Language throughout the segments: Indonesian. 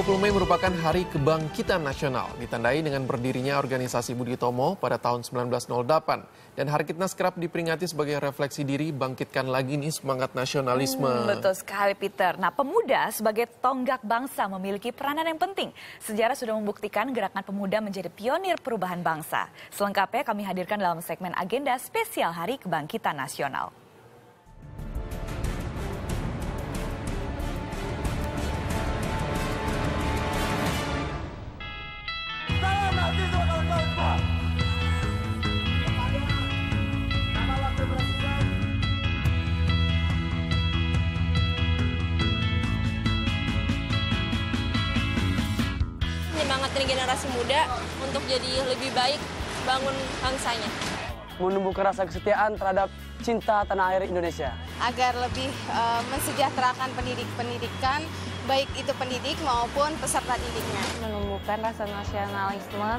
20 Mei merupakan Hari Kebangkitan Nasional, ditandai dengan berdirinya organisasi Budi Utomo pada tahun 1908. Dan Hari Kitnas kerap diperingati sebagai refleksi diri, bangkitkan lagi nih semangat nasionalisme. Betul sekali, Peter. Nah, pemuda sebagai tonggak bangsa memiliki peranan yang penting. Sejarah sudah membuktikan gerakan pemuda menjadi pionir perubahan bangsa. Selengkapnya kami hadirkan dalam segmen agenda spesial Hari Kebangkitan Nasional. Menyemangatkan generasi muda untuk jadi lebih baik bangun bangsanya. Menumbuhkan rasa kesetiaan terhadap cinta tanah air Indonesia. Agar lebih mensejahterakan pendidikan, baik itu pendidik maupun peserta didiknya. Menumbuhkan rasa nasionalisme,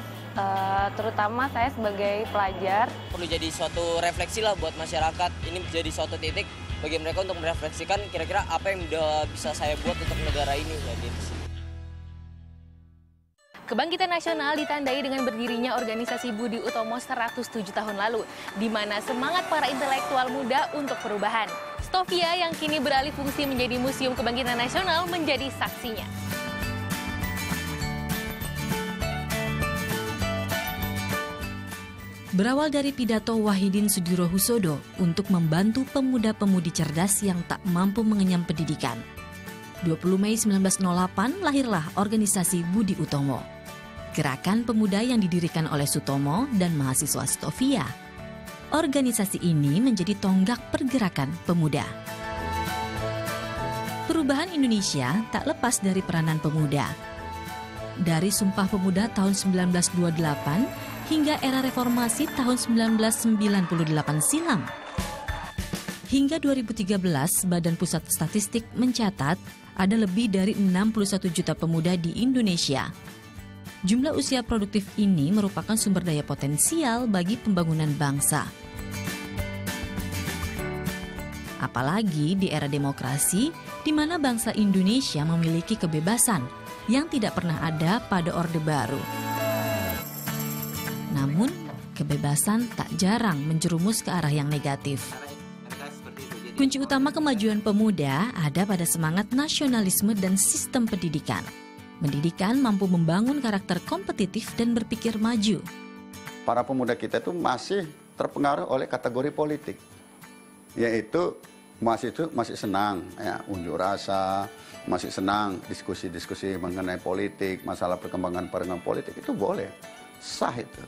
terutama saya sebagai pelajar. Perlu jadi suatu refleksi lah buat masyarakat. Ini menjadi suatu titik bagi mereka untuk merefleksikan kira-kira apa yang udah bisa saya buat untuk negara ini. Kebangkitan nasional ditandai dengan berdirinya organisasi Budi Utomo 107 tahun lalu, di mana semangat para intelektual muda untuk perubahan. Stovia yang kini beralih fungsi menjadi Museum Kebangkitan Nasional menjadi saksinya. Berawal dari pidato Wahidin Sudirohusodo untuk membantu pemuda-pemudi cerdas yang tak mampu mengenyam pendidikan. 20 Mei 1908 lahirlah organisasi Budi Utomo. Gerakan pemuda yang didirikan oleh Sutomo dan mahasiswa Stovia. Organisasi ini menjadi tonggak pergerakan pemuda. Perubahan Indonesia tak lepas dari peranan pemuda. Dari Sumpah Pemuda tahun 1928 hingga era reformasi tahun 1998 silam. Hingga 2013, Badan Pusat Statistik mencatat ada lebih dari 61 juta pemuda di Indonesia. Jumlah usia produktif ini merupakan sumber daya potensial bagi pembangunan bangsa. Apalagi di era demokrasi, di mana bangsa Indonesia memiliki kebebasan yang tidak pernah ada pada Orde Baru. Namun, kebebasan tak jarang menjerumus ke arah yang negatif. Kunci utama kemajuan pemuda ada pada semangat nasionalisme dan sistem pendidikan. Pendidikan mampu membangun karakter kompetitif dan berpikir maju. Para pemuda kita itu masih terpengaruh oleh kategori politik, yaitu masih senang ya, unjuk rasa, masih senang diskusi-diskusi mengenai politik, masalah perkembangan politik itu boleh, sah itu.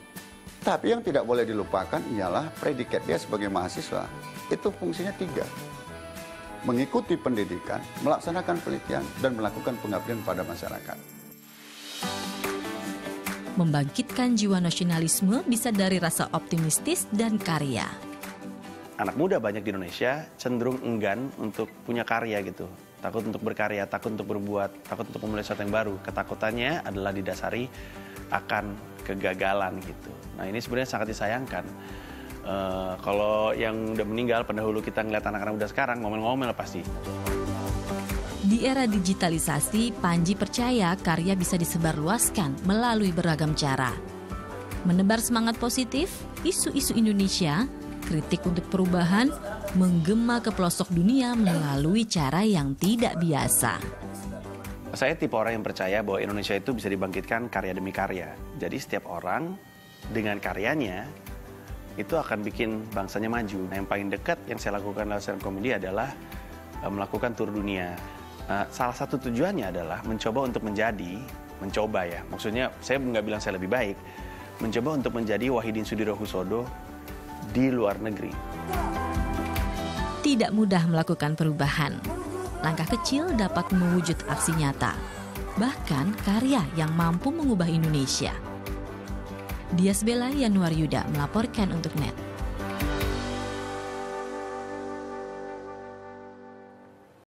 Tapi yang tidak boleh dilupakan ialah predikat dia sebagai mahasiswa. Itu fungsinya 3. Mengikuti pendidikan, melaksanakan penelitian, dan melakukan pengabdian pada masyarakat. Membangkitkan jiwa nasionalisme bisa dari rasa optimistis dan karya. Anak muda banyak di Indonesia cenderung enggan untuk punya karya gitu. Takut untuk berkarya, takut untuk berbuat, takut untuk memulai sesuatu yang baru. Ketakutannya adalah didasari akan kegagalan gitu. Nah, ini sebenarnya sangat disayangkan. Kalau yang udah meninggal, pendahulu kita ngeliat anak-anak muda sekarang, ngomel-ngomel pasti. Di era digitalisasi, Panji percaya karya bisa disebarluaskan melalui beragam cara. Menebar semangat positif, isu-isu Indonesia, kritik untuk perubahan, menggema ke pelosok dunia melalui cara yang tidak biasa. Saya tipe orang yang percaya bahwa Indonesia itu bisa dibangkitkan karya demi karya. Jadi setiap orang dengan karyanya, itu akan bikin bangsanya maju. Nah, yang paling dekat yang saya lakukan lewat stand-up comedy adalah melakukan tur dunia. Salah satu tujuannya adalah mencoba untuk mencoba ya. Maksudnya saya nggak bilang saya lebih baik, mencoba untuk menjadi Wahidin Sudirohusodo di luar negeri. Tidak mudah melakukan perubahan. Langkah kecil dapat mewujud aksi nyata. Bahkan karya yang mampu mengubah Indonesia. Dias Bella Yanuar Yuda melaporkan untuk NET.